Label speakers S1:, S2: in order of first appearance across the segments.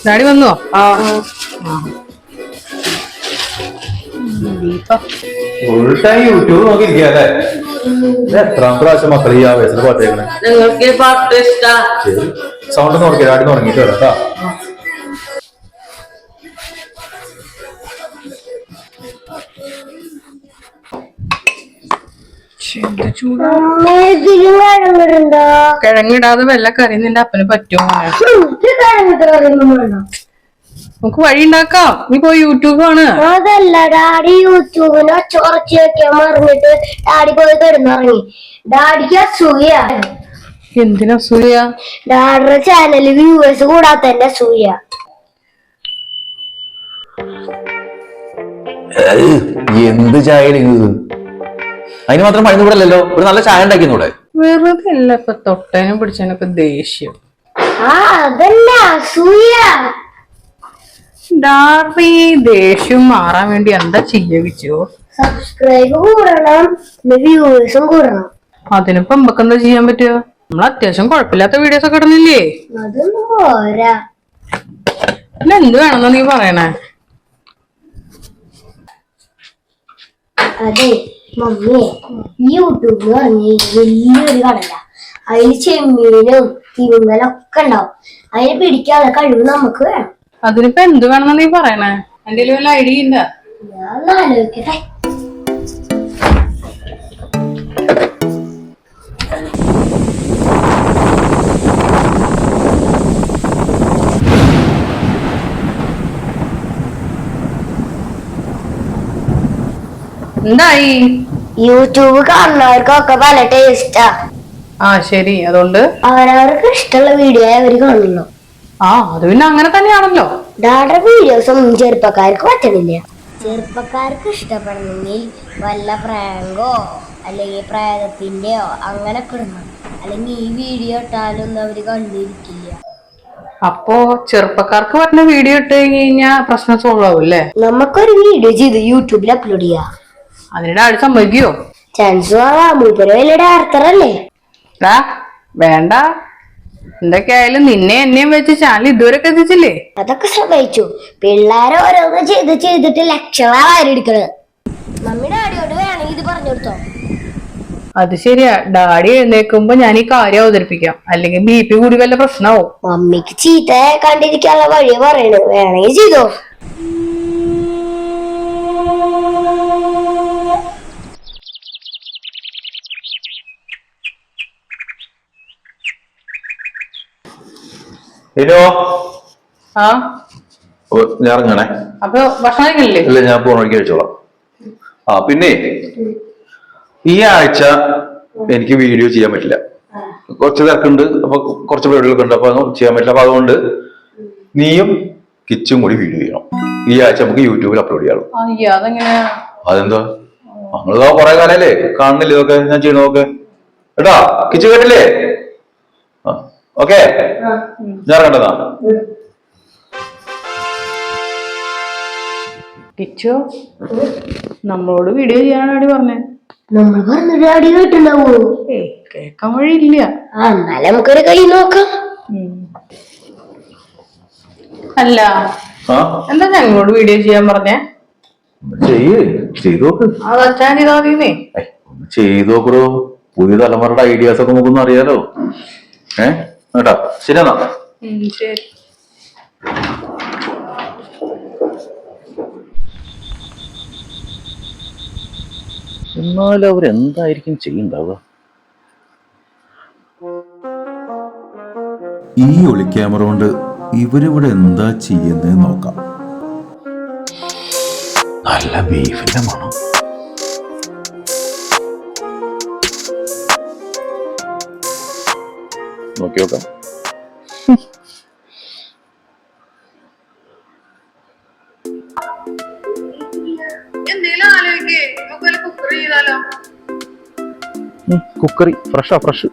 S1: Daddy വന്നോ?
S2: Full time YouTube നോക്കിയിരിക്കല്ലേ? എത്രാം പ്രാവശ്യം മക്കൾ ഈ ആവേശത്തിൽ പാട്ടേക്കണേ? സൗണ്ട് നോക്കിയ ഡാഡി തുടങ്ങിട്ട് വരാം കേട്ടോ.
S1: കിഴങ്ങിടാതെ വല്ല കറി നിന്റെ അപ്പന് പറ്റുമോ? നമുക്ക് വഴി ഉണ്ടാക്കാം. നീ പോയി യൂട്യൂബ് ആണ്.
S3: അതല്ല ഡാഡി യൂട്യൂബിന് ഉറച്ചു വെക്കാൻ മറിഞ്ഞിട്ട് ഡാഡി പോയി കിടന്നിറങ്ങി. ഡാഡിക്ക് അസൂയ.
S1: എന്തിനാ അസൂയ?
S3: ഡാഡിയുടെ ചാനലിൽ വ്യൂവേഴ്സ് കൂടാത്തന്റെ അസൂയ.
S2: എന്ത് ചായ അതിന് മാത്രം പണി കൂടല്ലോ. ഒരു നല്ല ചായ ഉണ്ടാക്കിന്നൂടെ?
S1: വെറുതെ അല്ല ഇപ്പൊ തൊട്ടേനും പിടിച്ചതിനൊക്കെ ദേഷ്യം.
S3: അതല്ല അസൂയ.
S1: ഡാഡി ദേഷ്യം മാറാൻ വേണ്ടി എന്താ ചെയ്യാ?
S3: സബ്സ്ക്രൈബ് കൂടണം, വ്യൂവേഴ്സും കൂടണം.
S1: അതിനിപ്പോ നമുക്ക് എന്താ ചെയ്യാൻ പറ്റുക? നമ്മൾ അത്യാവശ്യം കുഴപ്പമില്ലാത്ത വീഡിയോസ് ഒക്കെ ഇടുന്നില്ലേ?
S3: അതൊന്നും പോരാ.
S1: പിന്നെ എന്ത് വേണമെന്നാ നീ പറയണേ?
S3: അതെ മമ്മി, യൂട്യൂബ് പറഞ്ഞ വലിയൊരു കടല. അതിൽ ചെമ്മീനും തിരുങ്ങലും ഒക്കെ ഉണ്ടാവും. അതിനെ പിടിക്കാനുള്ള കഴിവ് നമുക്ക് വേണം.
S1: അതിനിപ്പോ എന്ത് വേണമെന്നാ നീ പറയണേ? എന്റെ വല്ല ഐഡിയ ഇല്ല.
S3: ഞാൻ ആലോചിക്കട്ടെ.
S1: എന്തായി?
S3: യൂട്യൂബ് കാണുന്നവർക്കൊക്കെ പല ടേസ്റ്റാ.
S1: ശരി, അതുകൊണ്ട്
S3: അവരവർക്ക് ഇഷ്ടമുള്ള വീഡിയോ അവര് കാണുള്ളൂ.
S1: അത് പിന്നെ അങ്ങനെ തന്നെയാണല്ലോ.
S3: ഡാഡയുടെ വീഡിയോസ് ഒന്നും ചെറുപ്പക്കാർക്ക് പറ്റണില്ല. ചെറുപ്പക്കാർക്ക് ഇഷ്ടപ്പെടണമെങ്കിൽ വല്ല പ്രാങ്കോ അല്ലെങ്കിൽ പ്രേതത്തിന്റെയോ അങ്ങനൊക്കെ ഇടണം. അല്ലെങ്കിൽ ഈ വീഡിയോ ഇട്ടാലൊന്നും അവര് കണ്ടിരിക്കില്ല.
S1: അപ്പോ ചെറുപ്പക്കാർക്ക് പറഞ്ഞ വീഡിയോ ഇട്ട് കഴിഞ്ഞാൽ പ്രശ്നം സോൾവ് ആവും അല്ലേ?
S3: നമുക്കൊരു വീഡിയോ ചെയ്ത് യൂട്യൂബിൽ അപ്ലോഡ് ചെയ്യാം.
S1: അതിനിടെ ആര് സമ്മതിക്കോ?
S3: ചാൻസ് മൂപ്പര് വലിയ ഡയറക്ടറല്ലേ?
S1: വേണ്ട, എന്തൊക്കെയായാലും നിന്നെ എന്നെയും വെച്ച് ചാനൽ ഇതുവരെയൊക്കെ എത്തിച്ചില്ലേ?
S3: അതൊക്കെ സമ്മതിച്ചു. പിള്ളേരെ ഓരോന്ന് ചെയ്തിട്ട് ലക്ഷങ്ങളായിരിക്കണത്. മമ്മി ഡാഡിയോട് വേണമെങ്കിൽ ഇത് പറഞ്ഞു കൊടുത്തോ.
S1: അത് ശരിയാ. ഡാഡി എഴുന്നേക്കുമ്പോ ഞാൻ ഈ കാര്യം അവതരിപ്പിക്കാം, അല്ലെങ്കിൽ BP കൂടി വല്ല പ്രശ്നമാവും.
S3: മമ്മിക്ക് ചീത്ത കണ്ടിരിക്കാനുള്ള വഴി പറയണത്. വേണമെങ്കിൽ ചെയ്തോ.
S2: ഞാൻ ഇറങ്ങണേ.
S1: അപ്പൊ ഭക്ഷണം കഴിക്കില്ലേ?
S2: ഇല്ല, ഞാൻ പോണ വഴിക്ക് കഴിച്ചോളാം. പിന്നെ ഈ ആഴ്ച എനിക്ക് വീഡിയോ ചെയ്യാൻ പറ്റില്ല. കുറച്ച് തിരക്കുണ്ട്. അപ്പൊ കുറച്ച് പരിപാടികളൊക്കെ ഉണ്ട്. അപ്പൊ ചെയ്യാൻ പറ്റില്ല. അപ്പൊ അതുകൊണ്ട് നീയും കിച്ചും കൂടി വീഡിയോ ചെയ്യണം. ഈ ആഴ്ച നമുക്ക് യൂട്യൂബിൽ അപ്ലോഡ് ചെയ്യണം. അതെന്താ? നമ്മളിതാ കുറെ കാലല്ലേ കാണുന്നില്ല ഇതൊക്കെ ഞാൻ ചെയ്യണതൊക്കെ. കേട്ടാ കിച്ചു, കേട്ടില്ലേ? ഓക്കെ, ഞാൻ കണ്ടതാ.
S1: കിച്ചു, നമ്മളോട് വീഡിയോ ചെയ്യാനാടി പറഞ്ഞേ.
S3: നമ്മൾ പറഞ്ഞ ഡാഡി കേട്ടുണ്ടാവോ?
S1: കേക്കാൻ വഴിയില്ല.
S3: എന്നാലും നമുക്കൊരു കൈ നോക്കാം.
S1: അല്ല, എന്താ ഞങ്ങളോട് വീഡിയോ ചെയ്യാൻ പറഞ്ഞേ?
S2: ചെയ്തോക്കറോ. പുതിയ തലമുറയുടെ ഐഡിയാസ് ഒക്കെ നമുക്കൊന്നും അറിയാലോ. കേട്ടാ, ശരിയെന്നാ.
S1: ശരി.
S2: എന്നാലും അവരെന്തായിരിക്കും ചെയ്യുന്നുണ്ടാവുക? ഈ ഒളിക്യാമറ കൊണ്ട് ഇവരിവിടെ എന്താ ചെയ്യുന്നത് നോക്കാം. നല്ല ബീഫിന്റെ മണം. നോക്കി നോക്കാം. കുക്കറി ഫ്രഷ്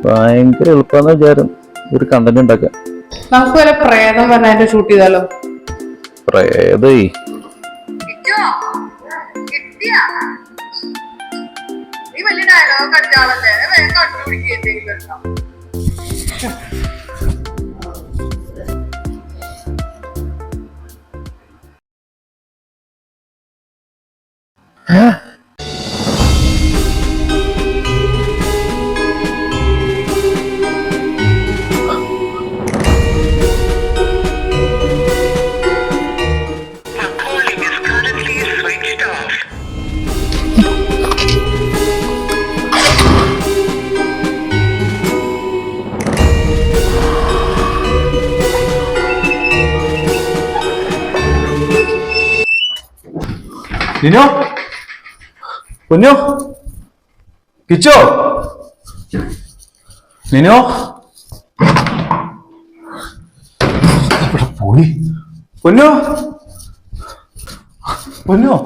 S2: ഭയങ്കര എളുപ്പമെന്ന് വിചാരം ഒരു കണ്ടന്റ് ഉണ്ടാക്കാൻ.
S1: നമുക്ക് വല്ല പ്രേതം പറഞ്ഞാൽ ഷൂട്ട് ചെയ്താലോ?
S2: പ്രേതേ നിനോ പൊന്നോ കിച്ചോ നിനോ ഇവിടെ പോയി. പൊന്നോ പൊന്നോ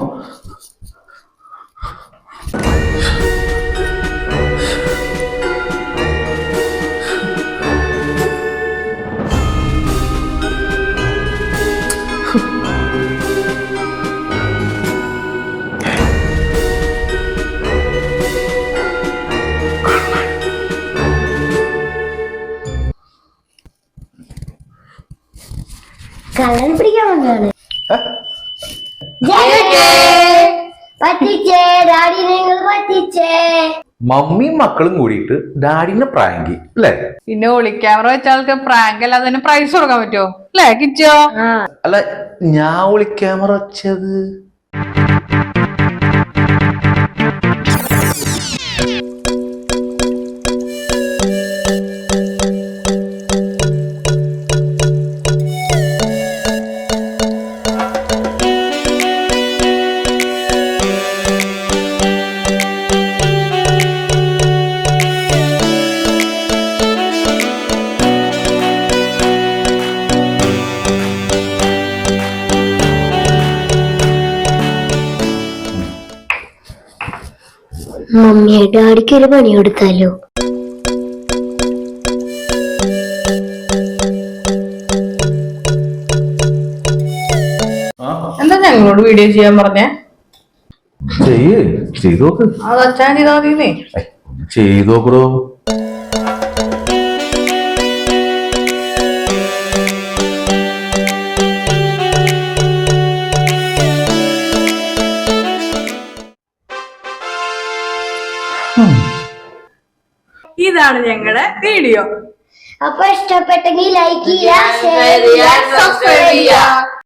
S3: കള്ളൻ പിടിക്കാൻ വന്നതാണ്. പറ്റിച്ചേ ഡാഡി, നിങ്ങൾ പറ്റിച്ചേ.
S2: മമ്മിയും മക്കളും കൂടിയിട്ട് ഡാഡിനെ പ്രാങ്കി അല്ലേ?
S1: പിന്നെ ഒളിക്യാമറ വെച്ച ആൾക്ക് പ്രാങ്ക് അല്ലാതെ തന്നെ പ്രൈസ് കൊടുക്കാൻ പറ്റുമോ അല്ലേ കിച്ചോ?
S2: അല്ല ഞാൻ ഒളിക്യാമറ വെച്ചത്
S3: മമ്മിയെ ഡാഡിക്ക് ഒരു പണി കൊടുത്താലോ?
S1: എന്താ ഞങ്ങളോട് വീഡിയോ ചെയ്യാൻ പറഞ്ഞേ?
S2: ചെയ്തു നോക്ക്.
S1: അത് അച്ഛൻ ചെയ്താൽ മതിന്നേ.
S2: ചെയ്തു നോക്കടോ.
S1: ഇതാണ് ഞങ്ങളുടെ വീഡിയോ.
S3: അപ്പൊ ഇഷ്ടപ്പെട്ടെങ്കിൽ ലൈക്ക് ചെയ്യുക, ഷെയർ ചെയ്യുക, സബ്സ്ക്രൈബ് ചെയ്യുക.